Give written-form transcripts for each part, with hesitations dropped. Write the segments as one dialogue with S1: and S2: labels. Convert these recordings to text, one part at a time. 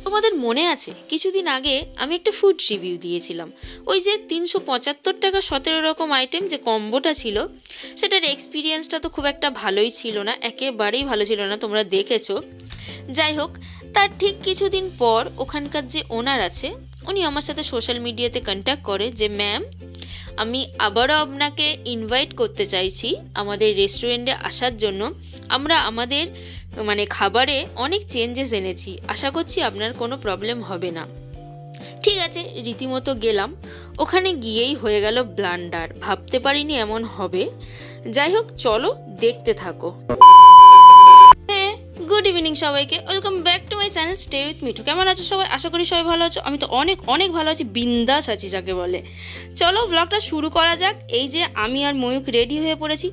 S1: তোমাদের মনে আছে কিছুদিন আগে আমি একটা ফুড রিভিউ দিয়েছিলাম, ওই যে 375 টাকা 17 রকম আইটেম যে কম্বোটা ছিল, সেটার এক্সপিরিয়েন্সটা তো খুব একটা ভালোই ছিল না, একেবারেই ভালো ছিল না, তোমরা দেখেছো। যাই হোক, তার ঠিক কিছুদিন পর ওখানকার যে ওনার আছে উনি আমার সাথে সোশ্যাল মিডিয়াতে কন্ট্যাক্ট করে যে ম্যাম, আমি আবারও আপনাকে ইনভাইট করতে চাইছি আমাদের রেস্টুরেন্টে আসার জন্য। আমরা আমাদের খাবারে অনেক চেঞ্জেস এনেছি, আশা করছি আপনার কোনো প্রবলেম হবে না। ঠিক আছে, রীতিমতো গেলাম, ওখানে গিয়েই হয়ে গেল ব্লান্ডার, ভাবতে পারিনি এমন হবে। যাই হোক, চলো দেখতে থাকো। গুড ইভিনিং সবাইকে, welcome back to my channel stay with Mithu. কেমন আছো সবাই? আশা করি সবাই ভালো আছো। আমি তো অনেক অনেক ভালো আছি, বিন্দাস আছি যাকে বলে। চলো ব্লগটা শুরু করা যাক। এই যে আমি আর ময়ূক রেডি হয়ে পড়েছি।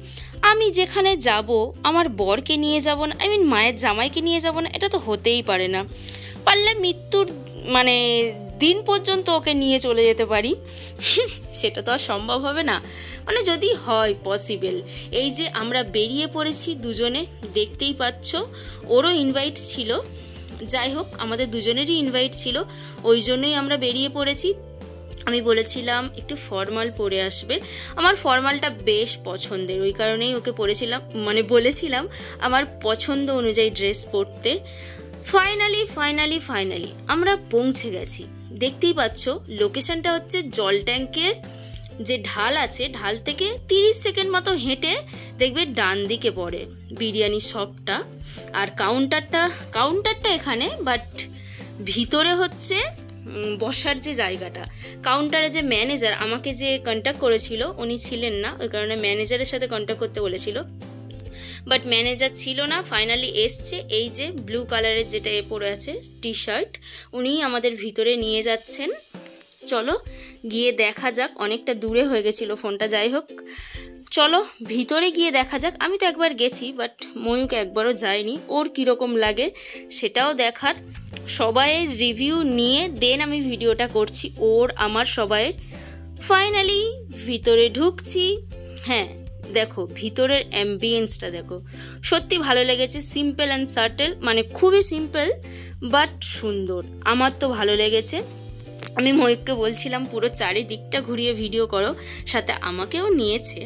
S1: আমি যেখানে যাব আমার বরকে নিয়ে যাব না, মায়ের জামাইকে নিয়ে যাব না, এটা তো হতেই পারে না। পারলে মৃত্যুর দিন পর্যন্ত ওকে নিয়ে চলে যেতে পারি, সেটা তো আর সম্ভব হবে না, যদি হয় পসিবল। এই যে আমরা বেরিয়ে পড়েছি দুজনে, দেখতেই পাচ্ছ, ওরও ইনভাইট ছিল। যাই হোক, আমাদের দুজনেরই ইনভাইট ছিল, ওই জন্যই আমরা বেরিয়ে পড়েছি। আমি বলেছিলাম একটু ফর্মাল পরে আসবে, আমার ফর্মালটা বেশ পছন্দের, ওই কারণেই ওকে বলেছিলাম আমার পছন্দ অনুযায়ী ড্রেস পরতে। ফাইনালি আমরা পৌঁছে গেছি। দেখতেই পাচ্ছ লোকেশনটা হচ্ছে জল ট্যাঙ্কের যে ঢাল আছে, ঢাল থেকে 30 সেকেন্ড মতো হেঁটে দেখবে ডান দিকে পড়ে বিরিয়ানি শপটা। আর কাউন্টারটা এখানে, বাট ভিতরে হচ্ছে বসার যে জায়গাটা। কাউন্টারে যে ম্যানেজার আমাকে যে কন্ট্যাক্ট করেছিল উনি ছিলেন না, ওই কারণে ম্যানেজারের সাথে কন্ট্যাক্ট করতে বলেছিল, বাট ম্যানেজার ছিল না। ফাইনালি এসছে, এই যে ব্লু কালারের যেটা পরে আছে টি শার্ট, উনিই আমাদের ভিতরে নিয়ে যাচ্ছেন। চলো গিয়ে দেখা যাক, অনেকটা দূরে হয়ে গেছিল ফোনটা। যাই হোক, চলো ভিতরে গিয়ে দেখা যাক। আমি তো একবার গেছি, বাট ময়ূক একবারও যায়নি, ওর কীরকম লাগে সেটাও দেখার। সবাইয়ের রিভিউ নিয়ে দেন আমি ভিডিওটা করছি, ওর আমার সবাইয়ের। ফাইনালি ভিতরে ঢুকছি। হ্যাঁ দেখো, ভিতরের অ্যাম্বিয়েন্সটা দেখো, সত্যি ভালো লেগেছে। সিম্পল অ্যান্ড সাটেল, খুবই সিম্পল বাট সুন্দর, আমার তো ভালো লেগেছে। আমি ময়ূককে বলছিলাম পুরো চারিদিকটা ঘুরিয়ে ভিডিও করো, সাথে আমাকেও নিয়েছে।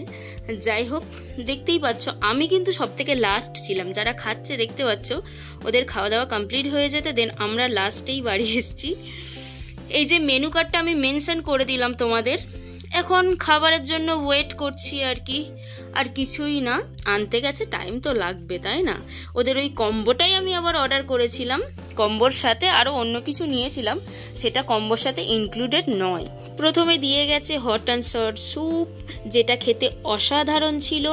S1: যাই হোক, দেখতেই পাচ্ছ আমি কিন্তু সব থেকে লাস্ট ছিলাম। যারা খাচ্ছে দেখতে পাচ্ছ, ওদের খাওয়া দাওয়া কমপ্লিট হয়ে যেতে দেন আমরা লাস্টেই বাড়ি এসেছি। এই যে মেনু কার্ডটা আমি মেনশন করে দিলাম তোমাদের। এখন খাবারের জন্য ওয়েট করছি আর কিছুই না। আনতে গেছে, টাইম তো লাগবে তাই না। ওদের ওই কম্বোটাই আমি আবার অর্ডার করেছিলাম, কম্বোর সাথে আরও অন্য কিছু নিয়েছিলাম, সেটা কম্বোর সাথে ইনক্লুডেড নয়। প্রথমে দিয়ে গেছে হট অ্যান্ড সর স্যুপ, যেটা খেতে অসাধারণ ছিল।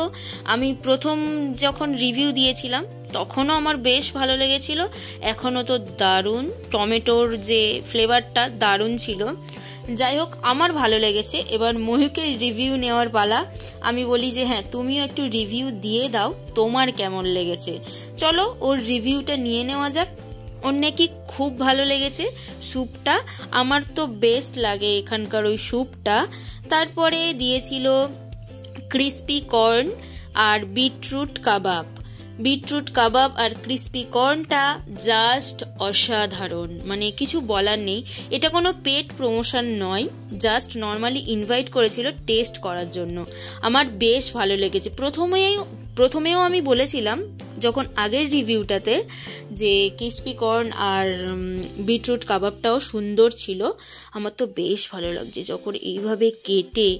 S1: আমি প্রথম যখন রিভিউ দিয়েছিলাম তখনও আমার বেশ ভালো লেগেছিল, এখনও তো দারুণ। টমেটোর যে ফ্লেভারটা দারুণ ছিল। যাই হোক, আমার ভালো লেগেছে। এবার ময়ূকের রিভিউ নেওয়ার পালা। আমি বলি যে হ্যাঁ, তুমিও একটু রিভিউ দিয়ে দাও, তোমার কেমন লেগেছে। চলো ওর রিভিউটা নিয়ে নেওয়া যাক। ওর নাকি খুব ভালো লেগেছে স্যুপটা, আমার তো বেস্ট লাগে এখানকার ওই স্যুপটা। তারপরে দিয়েছিল ক্রিস্পি কর্ন আর বিটরুট কাবাব আর ক্রিস্পি কর্নটা জাস্ট অসাধারণ, কিছু বলার নেই। এটা কোনো পেড প্রমোশন নয়, জাস্ট নর্মালি ইনভাইট করেছিল টেস্ট করার জন্য। আমার বেশ ভালো লেগেছে। প্রথমেও আমি বলেছিলাম যখন আগের রিভিউটাতে যে ক্রিস্পি কর্ন আর বিটরুট কাবাবটাও সুন্দর ছিল। আমার তো বেশ ভালো লাগছে যখন এইভাবে কেটে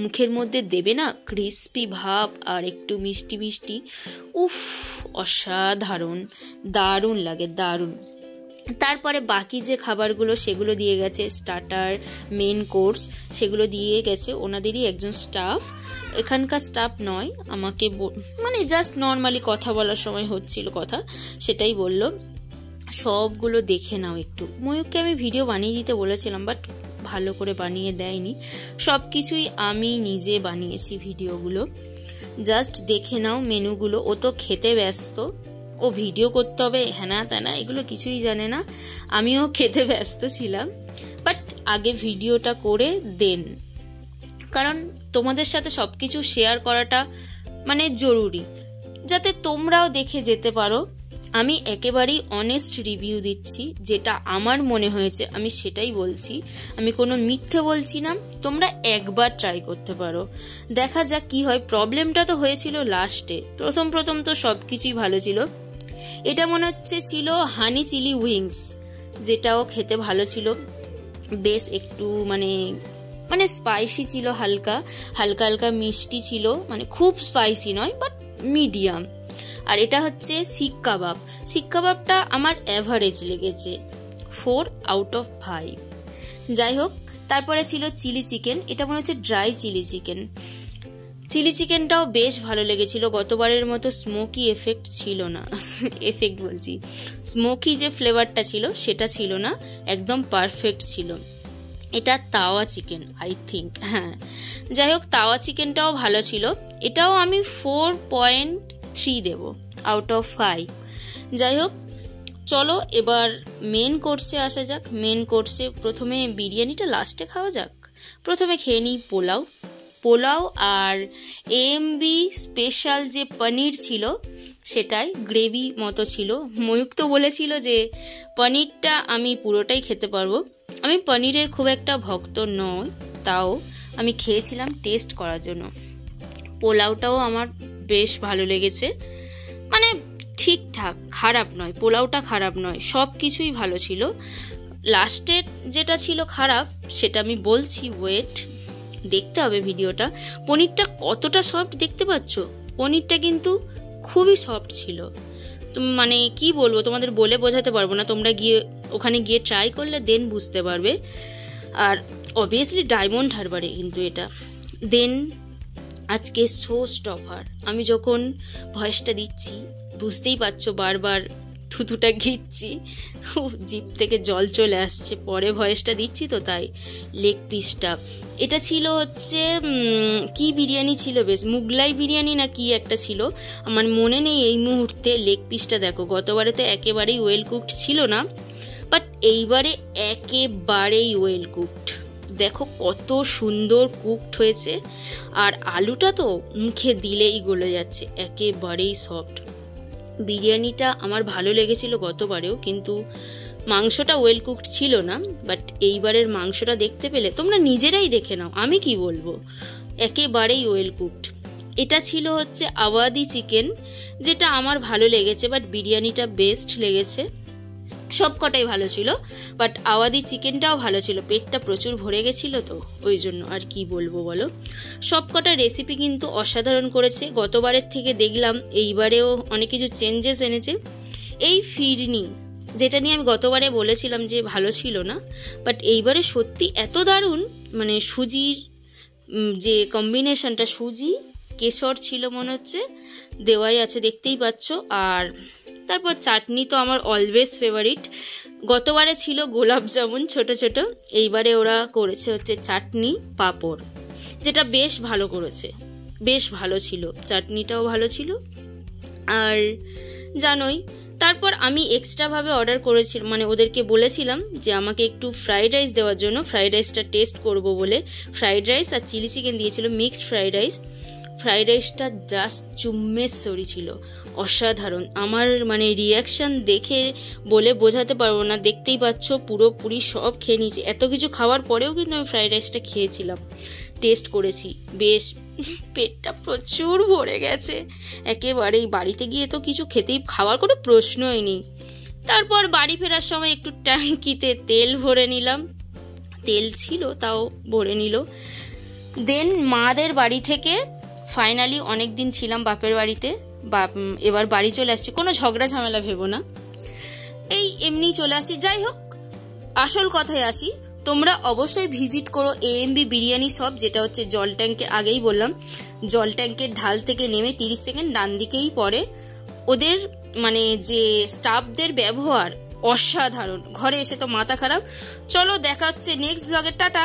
S1: মুখের মধ্যে দেবে না, ক্রিস্পি ভাব আর একটু মিষ্টি মিষ্টি, উফ অসাধারণ, দারুণ লাগে, দারুণ। তারপরে বাকি যে খাবারগুলো সেগুলো দিয়ে গেছে, স্টার্টার, মেন কোর্স, সেগুলো দিয়ে গেছে ওনাদেরই একজন স্টাফ, এখানকার স্টাফ নয়। আমাকে জাস্ট নর্মালি কথা বলার সময় হচ্ছিল কথা, সেটাই বলল সবগুলো দেখে নাও একটু। ময়ূককে আমি ভিডিও বানিয়ে দিতে বলেছিলাম, বাট ভালো করে বানিয়ে দেয়নি। সব কিছুই আমি নিজে বানিয়েছি ভিডিওগুলো, জাস্ট দেখে নাও মেনুগুলো। ও তো খেতে ব্যস্ত, ও ভিডিও করতে হবে হ্যানা ত্যানা এগুলো কিছুই জানে না। আমিও খেতে ব্যস্ত ছিলাম, বাট আগে ভিডিওটা করে দেন, কারণ তোমাদের সাথে সব কিছু শেয়ার করাটা জরুরি, যাতে তোমরাও দেখে যেতে পারো। আমি একেবারেই অনেস্ট রিভিউ দিচ্ছি, যেটা আমার মনে হয়েছে আমি সেটাই বলছি, আমি কোনো মিথ্যে বলছি না। তোমরা একবার ট্রাই করতে পারো, দেখা যাক কি হয়। প্রবলেমটা তো হয়েছিল লাস্টে, প্রথম তো সব কিছুই ভালো ছিল। এটা মনে হচ্ছে ছিল হানি চিলি উইংস, যেটাও খেতে ভালো ছিল, বেশ একটু মানে স্পাইসি ছিল, হালকা হালকা মিষ্টি ছিল, মানে খুব স্পাইসি নয় বাট মিডিয়াম। আর এটা হচ্ছে শিক কাবাব। শিক কাবাবটা আমার অ্যাভারেজ লেগেছে, 4 আউট অফ 5। যাই হোক, তারপরে ছিল চিলি চিকেন। এটা মনে হচ্ছে ড্রাই চিলি চিকেন। চিলি চিকেনটাও বেশ ভালো লেগেছিল, গতবারের মতো স্মোকি এফেক্ট ছিল না, এফেক্ট বলছি, স্মোকি যে ফ্লেভারটা ছিল সেটা ছিল না, একদম পারফেক্ট ছিল। এটা তাওয়া চিকেন আই থিঙ্ক, হ্যাঁ। যাই হোক, তাওয়া চিকেনটাও ভালো ছিল, এটাও আমি 4.3 দেব আউট অফ 5। যাই হোক, চলো এবার মেন কোর্সে আসা যাক। মেন কোর্সে প্রথমে বিরিয়ানিটা লাস্টে খাওয়া যাক। প্রথমে খেয়ে নিই পোলাও আর এএমবি স্পেশাল যে পনির ছিল সেটাই গ্রেভি মতো ছিল। ময়ূক তো বলেছিল যে পনিরটা আমি পুরোটাই খেতে পারবো। আমি পনিরের খুব একটা ভক্ত নই, তাও আমি খেয়েছিলাম টেস্ট করার জন্য। পোলাওটাও আমার বেশ ভালো লেগেছে, মানে ঠিকঠাক, খারাপ নয়, পোলাওটা খারাপ নয়, সব কিছুই ভালো ছিল। লাস্টের যেটা ছিল খারাপ সেটা আমি বলছি, ওয়েট, দেখতে হবে ভিডিওটা। পনিরটা কতটা সফট দেখতে পাচ্ছ, পনিরটা কিন্তু খুবই সফট ছিল। মানে কি বলবো, তোমাদের বলে বোঝাতে পারবো না, তোমরা ওখানে গিয়ে ট্রাই করলে দেন বুঝতে পারবে। আর অবভিয়াসলি ডায়মন্ড হারবারে কিন্তু এটা। দেন আজকে শো স্টপার, আমি যখন ভয়েসটা দিচ্ছি বুঝতেই পারছো বারবার থুতুটা ঘিরছি, জিভ থেকে জল চলে আসছে, পরে ভয়েসটা দিচ্ছি তো তাই। লেগ পিসটা এটা ছিল হচ্ছে কি বিরিয়ানি ছিল, বেশ মুগলাই বিরিয়ানি না কি একটা ছিল, আমার মনে নেই এই মুহূর্তে। লেগ পিসটা দেখো, গতবারে তো একেবারেই ওয়েল কুকড ছিল না, বাট এইবারে একেবারেই ওয়েল কুকড। দেখো কত সুন্দর কুকড হয়েছে, আর আলুটা তো মুখে দিলেই গলে যাচ্ছে, একেবারেই সফট। বিরিয়ানিটা আমার ভালো লেগেছিল গতবারেও, কিন্তু মাংসটা ওয়েল কুকড ছিল না, বাট এইবারের মাংসটা দেখতে পেলে তোমরা নিজেরাই দেখে নাও, আমি কি বলবো, একেবারেই ওয়েল কুকড। এটা ছিল হচ্ছে আওয়াদি চিকেন, যেটা আমার ভালো লেগেছে, বাট বিরিয়ানিটা বেস্ট লেগেছে। সব কটাই ভালো ছিল, বাট আওয়াদি চিকেনটাও ভালো ছিল, পেটটা প্রচুর ভরে গেছিলো তো ওই জন্য। আর কি বলবো বলো, সব কটা রেসিপি কিন্তু অসাধারণ করেছে। গতবারের থেকে দেখলাম এইবারেও অনেক কিছু চেঞ্জেস এনেছে। এই ফিরনি, যেটা নিয়ে আমি গতবারে বলেছিলাম যে ভালো ছিল না, বাট এইবারে সত্যি এত দারুণ, মানে সুজির যে কম্বিনেশনটা, সুজি কেশর ছিল মনে হচ্ছে, দেওয়াই আছে দেখতেই পাচ্ছ। আর তারপর চাটনি তো আমার অলওয়েজ ফেভারিট। গতবারে ছিল গোলাপ জামুন ছোট ছোট, এইবারে ওরা করেছে হচ্ছে চাটনি পাঁপড়, যেটা বেশ ভালো করেছে, বেশ ভালো ছিল, চাটনিটাও ভালো ছিল। আর জানোই, তারপর আমি এক্সট্রাভাবে অর্ডার করেছিলাম, মানে ওদেরকে বলেছিলাম যে আমাকে একটু ফ্রাইড রাইস দেওয়ার জন্য, ফ্রাইড রাইসটা টেস্ট করব বলে। ফ্রাইড রাইস আর চিলি চিকেন দিয়েছিল, মিক্সড ফ্রাইড রাইস। ফ্রাইড রাইসটা জাস্ট চুম্মেশ্বরী ছিল, অসাধারণ। আমার মানে রিয়াকশান দেখে বলে বোঝাতে পারবো না, দেখতেই পাচ্ছ পুরোপুরি সব খেয়ে নিয়েছি। এত কিছু খাওয়ার পরেও কিন্তু আমি ফ্রাইড রাইসটা খেয়েছিলাম, টেস্ট করেছি, বেশ পেটটা প্রচুর ভরে গেছে একেবারেই। বাড়িতে গিয়ে তো কিছু খাওয়ার কোনো প্রশ্নই নেই। তারপর বাড়ি ফেরার সময় একটু ট্যাঙ্কিতে তেল ভরে নিলাম, তেল ছিল তাও ভরে নিল। দেন মাদের বাড়ি থেকে ফাইনালি অনেক দিন ছিলাম বাপের বাড়িতে, এবার বাড়ি চলে আসছি, কোনো ঝগড়া ঝামেলা ভেবো না, এই এমনি চলে আসি। যাই হোক, আসল কথায় আসি, তোমরা অবশ্যই ভিজিট করো এএমবি বিরিয়ানি শপ, যেটা হচ্ছে জল ট্যাঙ্কের, আগেই বললাম, জল ট্যাঙ্কের ঢাল থেকে নেমে 30 সেকেন্ড ডান দিকেই পড়ে। ওদের মানে যে স্টাফদের ব্যবহার অসাধারণ, ঘরে এসে তো মাথা খারাপ। চলো দেখা হচ্ছে নেক্সট ব্লগে, টাটা।